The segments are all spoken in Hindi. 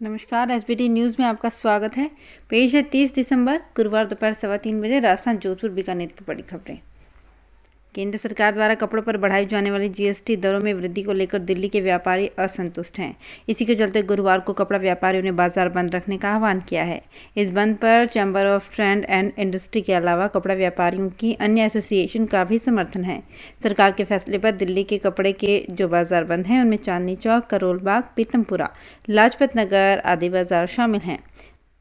नमस्कार। एसबीटी न्यूज़ में आपका स्वागत है। पेश है 30 दिसंबर गुरुवार दोपहर 3:15 बजे राजस्थान जोधपुर बीकानेर की बड़ी खबरें। केंद्र सरकार द्वारा कपड़ों पर बढ़ाई जाने वाली जीएसटी दरों में वृद्धि को लेकर दिल्ली के व्यापारी असंतुष्ट हैं। इसी के चलते गुरुवार को कपड़ा व्यापारियों ने बाजार बंद रखने का आह्वान किया है। इस बंद पर chamber of trade and industry के अलावा कपड़ा व्यापारियों की अन्य एसोसिएशन का भी समर्थन है। सरकार के फैसले पर दिल्ली के कपड़े के जो बाजार बंद हैं उनमें चांदनी चौक, करोल बाग, पीतमपुरा, लाजपत नगर आदि बाजार शामिल हैं।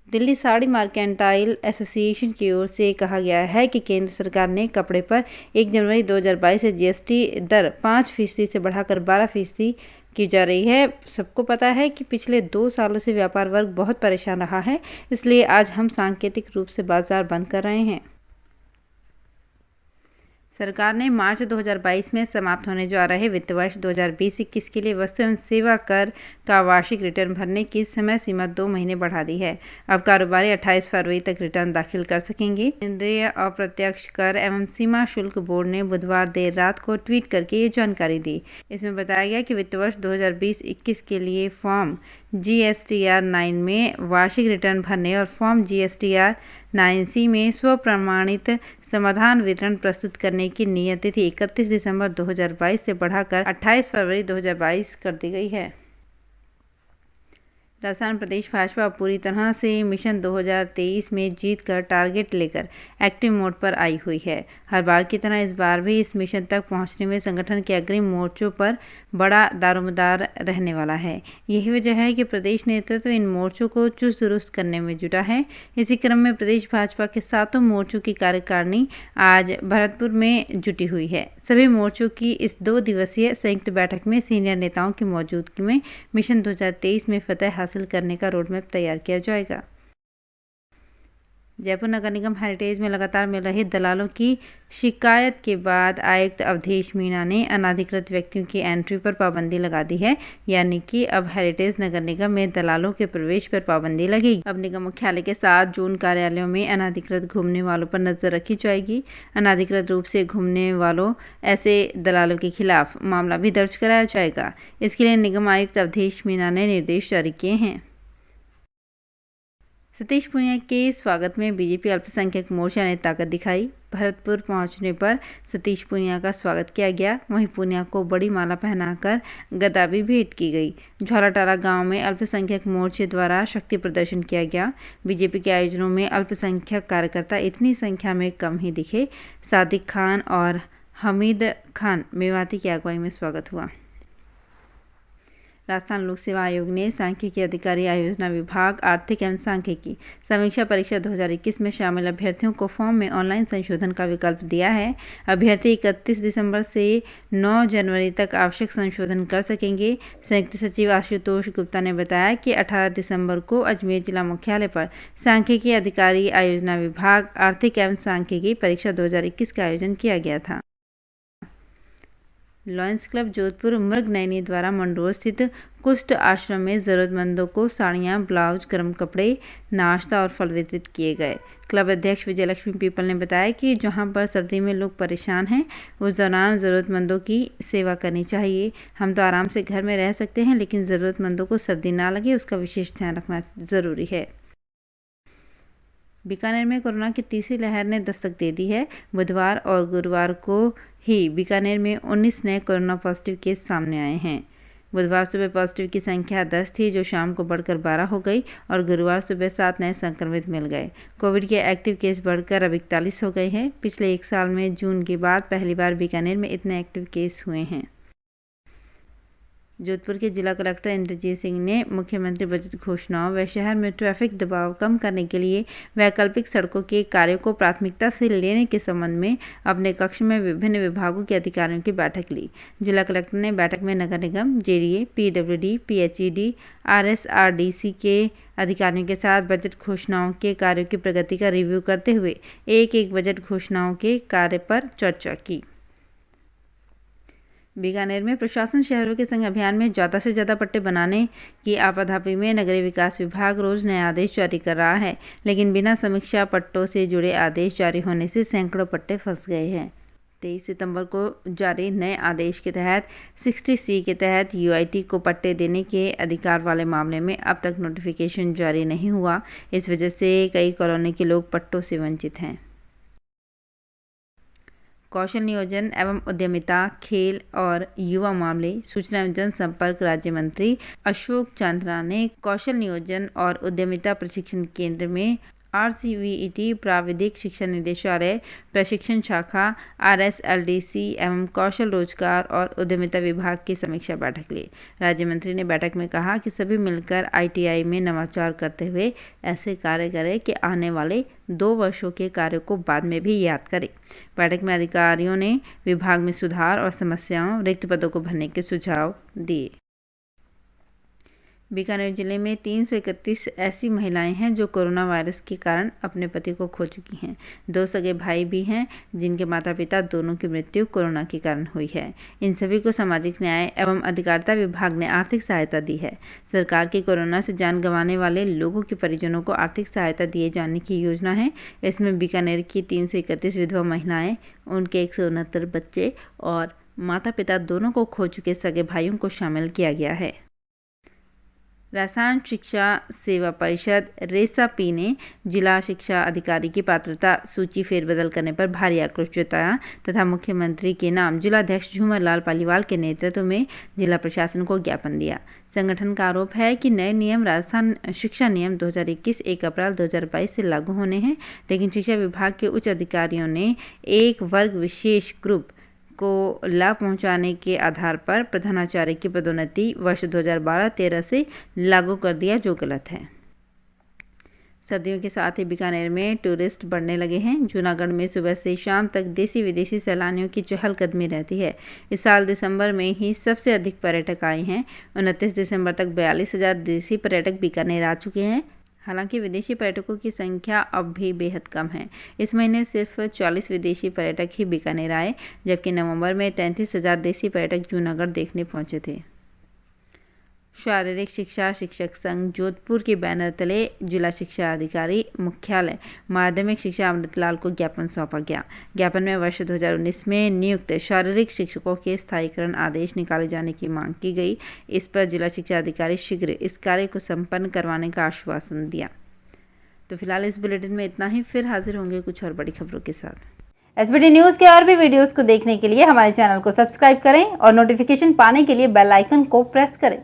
दिल्ली साड़ी मार्केंटाइल एसोसिएशन की ओर से कहा गया है कि केंद्र सरकार ने कपड़े पर 1 जनवरी 2022 से जीएसटी दर 5% से बढ़ाकर 12% की जा रही है। सबको पता है कि पिछले 2 सालों से व्यापार वर्ग बहुत परेशान रहा है, इसलिए आज हम सांकेतिक रूप से बाजार बंद कर रहे हैं। सरकार ने मार्च 2022 में समाप्त होने जा रहे वित्त वर्ष 2020-21 के लिए वस्तु एवं सेवा कर का वार्षिक रिटर्न भरने की समय सीमा 2 महीने बढ़ा दी है। अब कारोबारी 28 फरवरी तक रिटर्न दाखिल कर सकेंगे। केंद्रीय अप्रत्यक्ष कर एवं सीमा शुल्क बोर्ड ने बुधवार देर रात को ट्वीट करके ये जानकारी दी। इसमें बताया गया कि वित्त वर्ष 2020-21 के लिए फॉर्म GSTR 9 में वार्षिक रिटर्न भरने और फॉर्म GSTR 9C में स्वप्रमाणित समाधान विवरण प्रस्तुत करने की नियत तिथि 31 दिसंबर 2022 से बढ़ाकर 28 फरवरी 2022 कर दी गई है। राजस्थान प्रदेश भाजपा अब पूरी तरह से मिशन 2023 में जीत कर टारगेट लेकर एक्टिव मोड पर आई हुई है। हर बार की तरह इस बार भी इस मिशन तक पहुंचने में संगठन के अग्रिम मोर्चों पर बड़ा दारोमदार रहने वाला है। यही वजह है कि प्रदेश नेतृत्व इन मोर्चों को चुस्त दुरुस्त करने में जुटा है। इसी क्रम में प्रदेश भाजपा के 7 मोर्चों की कार्यकारिणी आज भरतपुर में जुटी हुई है। सभी मोर्चों की इस 2 दिवसीय संयुक्त बैठक में सीनियर नेताओं की मौजूदगी में मिशन 2023 में फतह हासिल करने का रोडमैप तैयार किया जाएगा। जयपुर नगर निगम हेरिटेज में लगातार मिल रही दलालों की शिकायत के बाद आयुक्त अवधेश मीणा ने अनाधिकृत व्यक्तियों की एंट्री पर पाबंदी लगा दी है। यानी कि अब हेरिटेज नगर निगम में दलालों के प्रवेश पर पाबंदी लगेगी। अब निगम मुख्यालय के 7 जोन कार्यालयों में अनाधिकृत घूमने वालों पर नजर रखी जाएगी। अनाधिकृत रूप से घूमने वालों ऐसे दलालों के खिलाफ मामला भी दर्ज कराया जाएगा। इसके लिए निगम आयुक्त अवधेश मीणा ने निर्देश जारी किए हैं। सतीश पूनिया के स्वागत में बीजेपी अल्पसंख्यक मोर्चा ने ताकत दिखाई। भरतपुर पहुंचने पर सतीश पूनिया का स्वागत किया गया। वहीं पूनिया को बड़ी माला पहनाकर गदा भी भेंट की गई। झौलाटाला गांव में अल्पसंख्यक मोर्चे द्वारा शक्ति प्रदर्शन किया गया। बीजेपी के आयोजनों में अल्पसंख्यक कार्यकर्ता इतनी संख्या में कम ही दिखे। सादिक खान और हमीद खान मेवाती की अगुवाई में स्वागत हुआ। राजस्थान लोक सेवा आयोग ने सांख्यिकी अधिकारी आयोजना विभाग आर्थिक एवं सांख्यिकी समीक्षा परीक्षा 2021 में शामिल अभ्यर्थियों को फॉर्म में ऑनलाइन संशोधन का विकल्प दिया है। अभ्यर्थी 31 दिसंबर से 9 जनवरी तक आवश्यक संशोधन कर सकेंगे। संयुक्त सचिव आशुतोष गुप्ता ने बताया कि 18 दिसंबर को अजमेर जिला मुख्यालय पर सांख्यिकी अधिकारी आयोजना विभाग आर्थिक एवं सांख्यिकी परीक्षा 2021 का आयोजन किया गया था। लॉयंस क्लब जोधपुर मृग नैनी द्वारा मंडोर स्थित कुष्ठ आश्रम में ज़रूरतमंदों को साड़ियाँ, ब्लाउज, गर्म कपड़े, नाश्ता और फल वितरित किए गए। क्लब अध्यक्ष विजयलक्ष्मी पीपल ने बताया कि जहां पर सर्दी में लोग परेशान हैं, उस दौरान ज़रूरतमंदों की सेवा करनी चाहिए। हम तो आराम से घर में रह सकते हैं, लेकिन ज़रूरतमंदों को सर्दी ना लगे उसका विशेष ध्यान रखना ज़रूरी है। बीकानेर में कोरोना की तीसरी लहर ने दस्तक दे दी है। बुधवार और गुरुवार को ही बीकानेर में 19 नए कोरोना पॉजिटिव केस सामने आए हैं। बुधवार सुबह पॉजिटिव की संख्या 10 थी, जो शाम को बढ़कर 12 हो गई और गुरुवार सुबह 7 नए संक्रमित मिल गए। कोविड के एक्टिव केस बढ़कर अब 41 हो गए हैं। पिछले 1 साल में जून के बाद पहली बार बीकानेर में इतने एक्टिव केस हुए हैं। जोधपुर के जिला कलेक्टर इंद्रजीत सिंह ने मुख्यमंत्री बजट घोषणाओं व शहर में ट्रैफिक दबाव कम करने के लिए वैकल्पिक सड़कों के कार्यों को प्राथमिकता से लेने के संबंध में अपने कक्ष में विभिन्न विभागों के अधिकारियों की बैठक ली। जिला कलेक्टर ने बैठक में नगर निगम, जेडीए, पीडब्ल्यूडी, पीएचईडी, आरएसआरडीसी के अधिकारियों के साथ बजट घोषणाओं के कार्यों की प्रगति का रिव्यू करते हुए एक बजट घोषणाओं के कार्य पर चर्चा की। बीकानेर में प्रशासन शहरों के संग अभियान में ज़्यादा से ज़्यादा पट्टे बनाने की आपाधापी में नगरीय विकास विभाग रोज नए आदेश जारी कर रहा है, लेकिन बिना समीक्षा पट्टों से जुड़े आदेश जारी होने से सैकड़ों पट्टे फंस गए हैं। 23 सितंबर को जारी नए आदेश के तहत 60C के तहत UIT को पट्टे देने के अधिकार वाले मामले में अब तक नोटिफिकेशन जारी नहीं हुआ। इस वजह से कई कॉलोनी के लोग पट्टों से वंचित हैं। कौशल नियोजन एवं उद्यमिता, खेल और युवा मामले, सूचना एवं जनसंपर्क राज्य मंत्री अशोक चांदना ने कौशल नियोजन और उद्यमिता प्रशिक्षण केंद्र में RCVET प्राविधिक शिक्षा निदेशालय प्रशिक्षण शाखा RSLDC एवं कौशल रोजगार और उद्यमिता विभाग की समीक्षा बैठक ली। राज्य मंत्री ने बैठक में कहा कि सभी मिलकर ITI में नवाचार करते हुए ऐसे कार्य करें कि आने वाले 2 वर्षों के कार्यों को बाद में भी याद करें। बैठक में अधिकारियों ने विभाग में सुधार और समस्याओं, रिक्त पदों को भरने के सुझाव दिए। बीकानेर जिले में 331 ऐसी महिलाएं हैं जो कोरोना वायरस के कारण अपने पति को खो चुकी हैं। 2 सगे भाई भी हैं जिनके माता पिता दोनों की मृत्यु कोरोना के कारण हुई है। इन सभी को सामाजिक न्याय एवं अधिकारिता विभाग ने आर्थिक सहायता दी है। सरकार की कोरोना से जान गंवाने वाले लोगों के परिजनों को आर्थिक सहायता दिए जाने की योजना है। इसमें बीकानेर की 331 विधवा महिलाएं, उनके 169 बच्चे और माता पिता दोनों को खो चुके सगे भाइयों को शामिल किया गया है। राजस्थान शिक्षा सेवा परिषद रेसापी ने जिला शिक्षा अधिकारी की पात्रता सूची फेरबदल करने पर भारी आक्रोश जताया तथा मुख्यमंत्री के नाम जिलाध्यक्ष झूमर लाल पालीवाल के नेतृत्व में जिला प्रशासन को ज्ञापन दिया। संगठन का आरोप है कि नए नियम राजस्थान शिक्षा नियम 2021 1 अप्रैल 2022 से लागू होने हैं, लेकिन शिक्षा विभाग के उच्च अधिकारियों ने एक वर्ग विशेष ग्रुप को लाभ पहुंचाने के आधार पर प्रधानाचार्य की पदोन्नति वर्ष 2012-13 से लागू कर दिया, जो गलत है। सर्दियों के साथ ही बीकानेर में टूरिस्ट बढ़ने लगे हैं। जूनागढ़ में सुबह से शाम तक देसी विदेशी सैलानियों की चहलकदमी रहती है। इस साल दिसंबर में ही सबसे अधिक पर्यटक आए हैं। 29 दिसंबर तक 42,000 देसी पर्यटक बीकानेर आ चुके हैं। हालांकि विदेशी पर्यटकों की संख्या अब भी बेहद कम है। इस महीने सिर्फ 40 विदेशी पर्यटक ही बीकानेर आए, जबकि नवंबर में 33,000 देसी पर्यटक जूनागढ़ देखने पहुंचे थे। शारीरिक शिक्षा शिक्षक संघ जोधपुर के बैनर तले जिला शिक्षा अधिकारी मुख्यालय माध्यमिक शिक्षा अमृतलाल को ज्ञापन सौंपा गया। ज्ञापन में वर्ष 2019 में नियुक्त शारीरिक शिक्षकों के स्थायीकरण आदेश निकाले जाने की मांग की गई। इस पर जिला शिक्षा अधिकारी शीघ्र इस कार्य को संपन्न करवाने का आश्वासन दिया। तो फिलहाल इस बुलेटिन में इतना ही। फिर हाजिर होंगे कुछ और बड़ी खबरों के साथ। SBT न्यूज के और भी वीडियोस को देखने के लिए हमारे चैनल को सब्सक्राइब करें और नोटिफिकेशन पाने के लिए बेल आइकन को प्रेस करें।